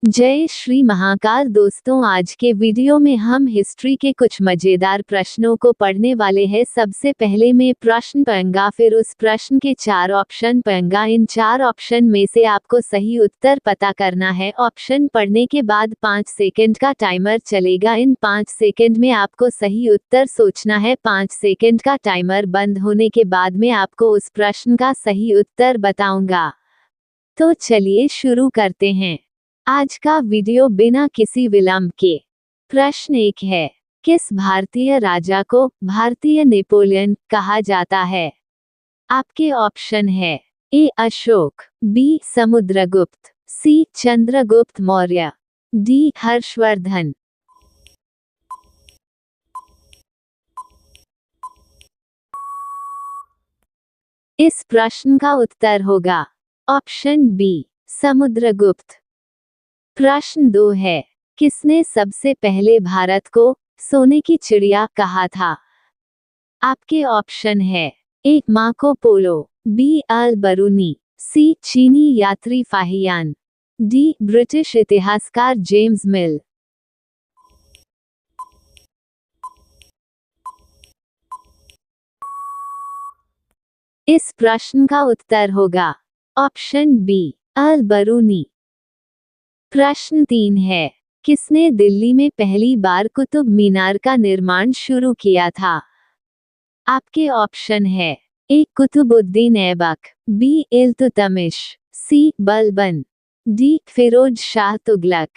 जय श्री महाकाल दोस्तों, आज के वीडियो में हम हिस्ट्री के कुछ मजेदार प्रश्नों को पढ़ने वाले हैं। सबसे पहले मैं प्रश्न पढ़ूंगा, फिर उस प्रश्न के 4 ऑप्शन पढ़ूंगा। इन 4 ऑप्शन में से आपको सही उत्तर पता करना है। ऑप्शन पढ़ने के बाद 5 सेकंड का टाइमर चलेगा। इन 5 सेकंड में आपको सही उत्तर सोचना है। 5 सेकंड का टाइमर बंद होने के बाद मैं आपको उस प्रश्न का सही उत्तर बताऊंगा। तो चलिए शुरू करते हैं आज का वीडियो बिना किसी विलंब के। प्रश्न 1 है, किस भारतीय राजा को भारतीय नेपोलियन कहा जाता है? आपके ऑप्शन है ए अशोक, बी समुद्रगुप्त, सी चंद्रगुप्त मौर्य, डी हर्षवर्धन। इस प्रश्न का उत्तर होगा ऑप्शन बी समुद्रगुप्त। प्रश्न 2 है, किसने सबसे पहले भारत को सोने की चिड़िया कहा था? आपके ऑप्शन है ए मार्को पोलो, बी अल बरूनी, सी चीनी यात्री फाहियान, डी ब्रिटिश इतिहासकार जेम्स मिल। इस प्रश्न का उत्तर होगा ऑप्शन बी अल बरूनी। प्रश्न 3 है, किसने दिल्ली में पहली बार कुतुब मीनार का निर्माण शुरू किया था? आपके ऑप्शन है ए कुतुबुद्दीन ऐबक, बी इल्तुतमिश, सी बलबन, डी फिरोज शाह तुगलक।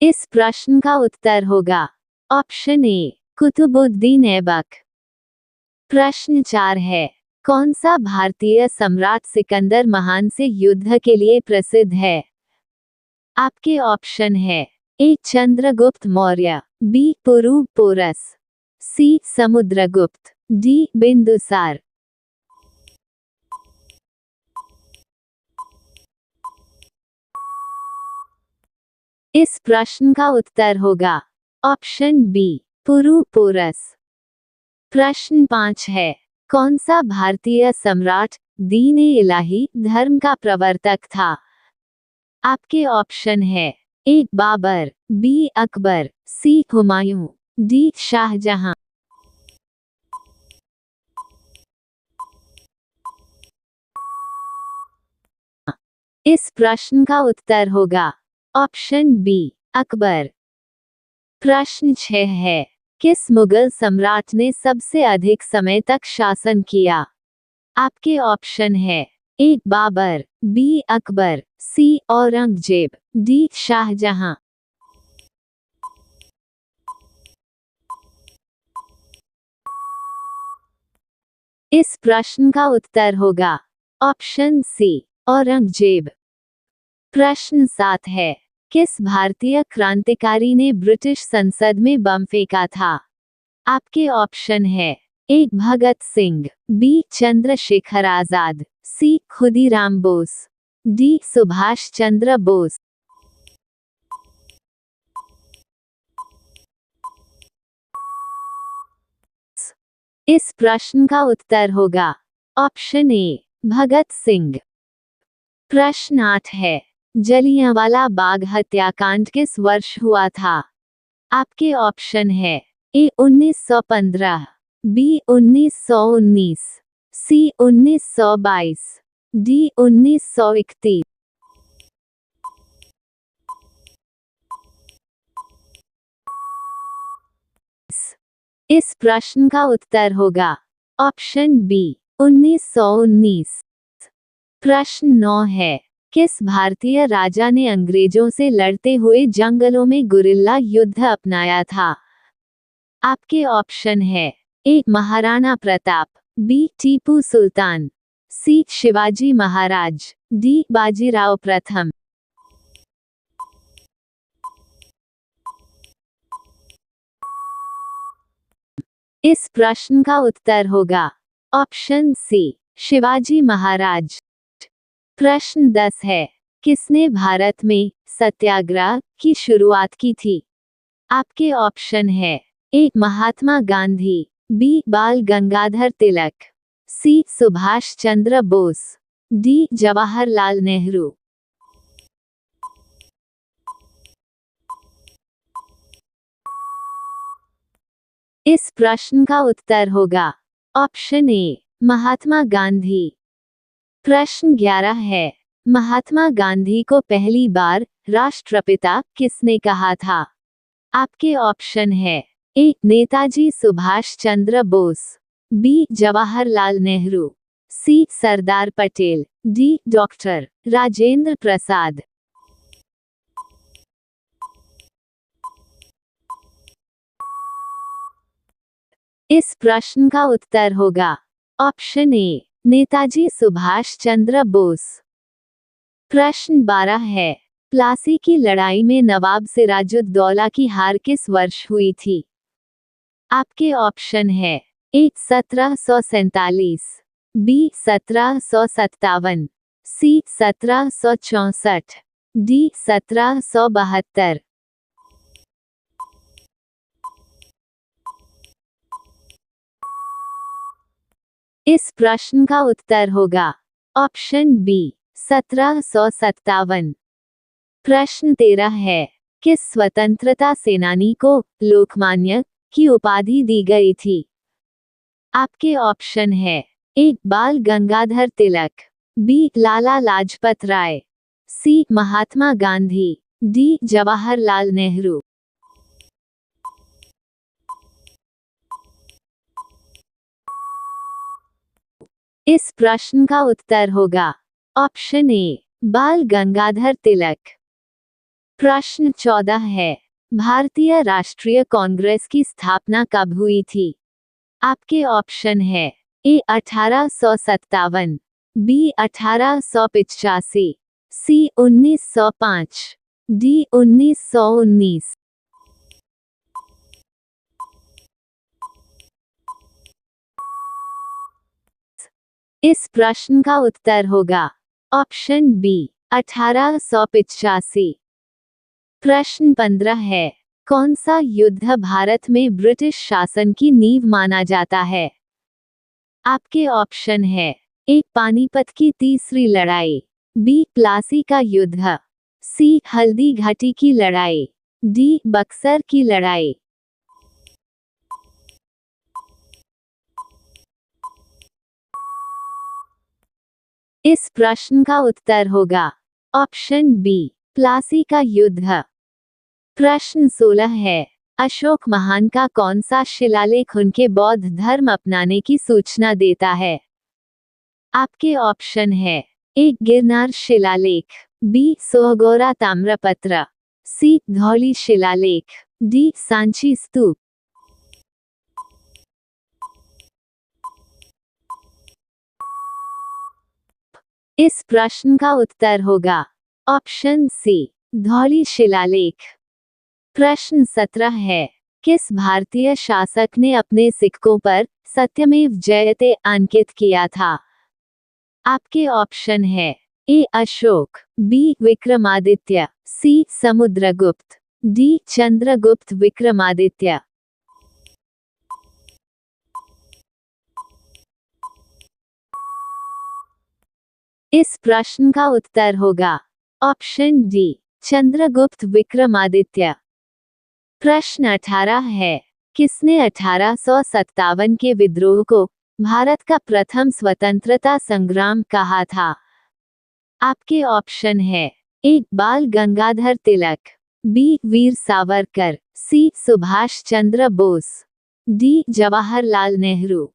इस प्रश्न का उत्तर होगा ऑप्शन ए कुतुबुद्दीन ऐबक। प्रश्न 4 है, कौन सा भारतीय सम्राट सिकंदर महान से युद्ध के लिए प्रसिद्ध है? आपके ऑप्शन है ए चंद्रगुप्त मौर्य, बी पुरु पोरस, सी समुद्रगुप्त, डी बिंदुसार। इस प्रश्न का उत्तर होगा ऑप्शन बी पुरु पोरस। प्रश्न 5 है, कौन सा भारतीय सम्राट दीन-ए-इलाही धर्म का प्रवर्तक था? आपके ऑप्शन है ए बाबर, बी अकबर, सी हुमायूं, डी शाहजहां। इस प्रश्न का उत्तर होगा ऑप्शन बी अकबर। प्रश्न 6 है, किस मुगल सम्राट ने सबसे अधिक समय तक शासन किया? आपके ऑप्शन है ए बाबर, बी अकबर, सी औरंगजेब, डी शाहजहां। इस प्रश्न का उत्तर होगा ऑप्शन सी औरंगजेब। प्रश्न 7 है, किस भारतीय क्रांतिकारी ने ब्रिटिश संसद में बम फेंका था? आपके ऑप्शन है ए भगत सिंह, बी चंद्रशेखर आजाद, सी खुदीराम बोस, डी सुभाष चंद्र बोस। इस प्रश्न का उत्तर होगा ऑप्शन ए भगत सिंह। प्रश्न 8 है, जलियांवाला बाग हत्याकांड किस वर्ष हुआ था? आपके ऑप्शन है ए 1915, बी 1919, सी 1922, डी 1931। इस प्रश्न का उत्तर होगा ऑप्शन बी 1919। प्रश्न 9 है, किस भारतीय राजा ने अंग्रेजों से लड़ते हुए जंगलों में गुरिल्ला युद्ध अपनाया था? आपके ऑप्शन है ए महाराणा प्रताप, बी टीपू सुल्तान, सी शिवाजी महाराज, डी बाजीराव प्रथम। इस प्रश्न का उत्तर होगा ऑप्शन सी शिवाजी महाराज। प्रश्न 10 है, किसने भारत में सत्याग्रह की शुरुआत की थी? आपके ऑप्शन है ए महात्मा गांधी, बी बाल गंगाधर तिलक, सी सुभाष चंद्र बोस, डी जवाहरलाल नेहरू। इस प्रश्न का उत्तर होगा ऑप्शन ए महात्मा गांधी। प्रश्न 11 है, महात्मा गांधी को पहली बार राष्ट्रपिता किसने कहा था? आपके ऑप्शन है ए नेताजी सुभाष चंद्र बोस, बी जवाहरलाल नेहरू, सी सरदार पटेल, डी डॉक्टर राजेंद्र प्रसाद। इस प्रश्न का उत्तर होगा ऑप्शन ए नेताजी सुभाष चंद्र बोस। प्रश्न 12 है, प्लासी की लड़ाई में नवाब सिराजुद्दौला की हार किस वर्ष हुई थी? आपके ऑप्शन है ए 1747, बी 1757, सी 1764, डी 1772। इस प्रश्न का उत्तर होगा ऑप्शन बी 1757। प्रश्न 13 है, किस स्वतंत्रता सेनानी को लोकमान्य की उपाधि दी गई थी? आपके ऑप्शन है ए बाल गंगाधर तिलक, बी लाला लाजपत राय, सी महात्मा गांधी, डी जवाहरलाल नेहरू। इस प्रश्न का उत्तर होगा ऑप्शन ए बाल गंगाधर तिलक। प्रश्न 14 है, भारतीय राष्ट्रीय कांग्रेस की स्थापना कब हुई थी? आपके ऑप्शन है ए 1857, बी 1885, सी 1905, डी 1919। इस प्रश्न का उत्तर होगा ऑप्शन बी 1885। प्रश्न 15 है, कौन सा युद्ध भारत में ब्रिटिश शासन की नींव माना जाता है? आपके ऑप्शन है ए पानीपत की तीसरी लड़ाई, बी प्लासी का युद्ध, सी हल्दी घाटी की लड़ाई, डी बक्सर की लड़ाई। इस प्रश्न का उत्तर होगा ऑप्शन बी प्लासी का युद्ध। प्रश्न 16 है, अशोक महान का कौन सा शिलालेख उनके बौद्ध धर्म अपनाने की सूचना देता है? आपके ऑप्शन है ए गिरनार शिलालेख, बी सोहगोरा ताम्रपत्र, सी धौली शिलालेख, डी सांची स्तूप। इस प्रश्न का उत्तर होगा ऑप्शन सी धौली शिलालेख। प्रश्न 17 है, किस भारतीय शासक ने अपने सिक्कों पर सत्यमेव जयते अंकित किया था? आपके ऑप्शन है ए अशोक, बी विक्रमादित्य, सी समुद्रगुप्त, डी चंद्रगुप्त विक्रमादित्य। इस प्रश्न का उत्तर होगा ऑप्शन डी चंद्रगुप्त विक्रमादित्य। प्रश्न 18 है, किसने 1857 के विद्रोह को भारत का प्रथम स्वतंत्रता संग्राम कहा था? आपके ऑप्शन है ए बाल गंगाधर तिलक, बी वीर सावरकर, सी सुभाष चंद्र बोस, डी जवाहरलाल नेहरू।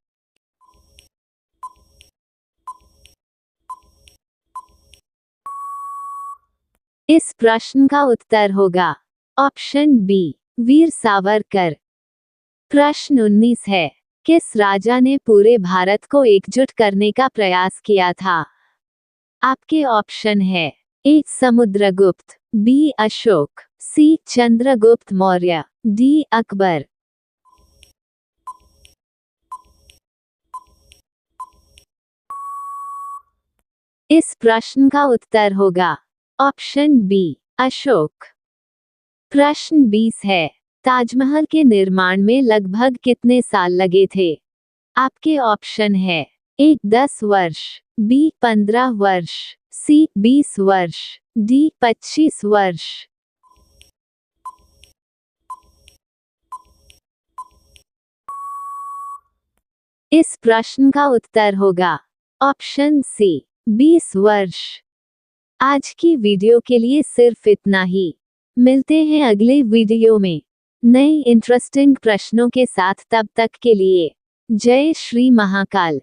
इस प्रश्न का उत्तर होगा ऑप्शन बी वीर सावरकर। प्रश्न 19 है, किस राजा ने पूरे भारत को एकजुट करने का प्रयास किया था? आपके ऑप्शन है ए समुद्रगुप्त, बी अशोक, सी चंद्रगुप्त मौर्य, डी अकबर। इस प्रश्न का उत्तर होगा ऑप्शन बी अशोक। प्रश्न 20 है, ताजमहल के निर्माण में लगभग कितने साल लगे थे? आपके ऑप्शन है ए 10 वर्ष, बी 15 वर्ष, सी 20 वर्ष, डी 25 वर्ष। इस प्रश्न का उत्तर होगा ऑप्शन सी 20 वर्ष। आज की वीडियो के लिए सिर्फ इतना ही। मिलते हैं अगले वीडियो में नए इंटरेस्टिंग प्रश्नों के साथ। तब तक के लिए जय श्री महाकाल।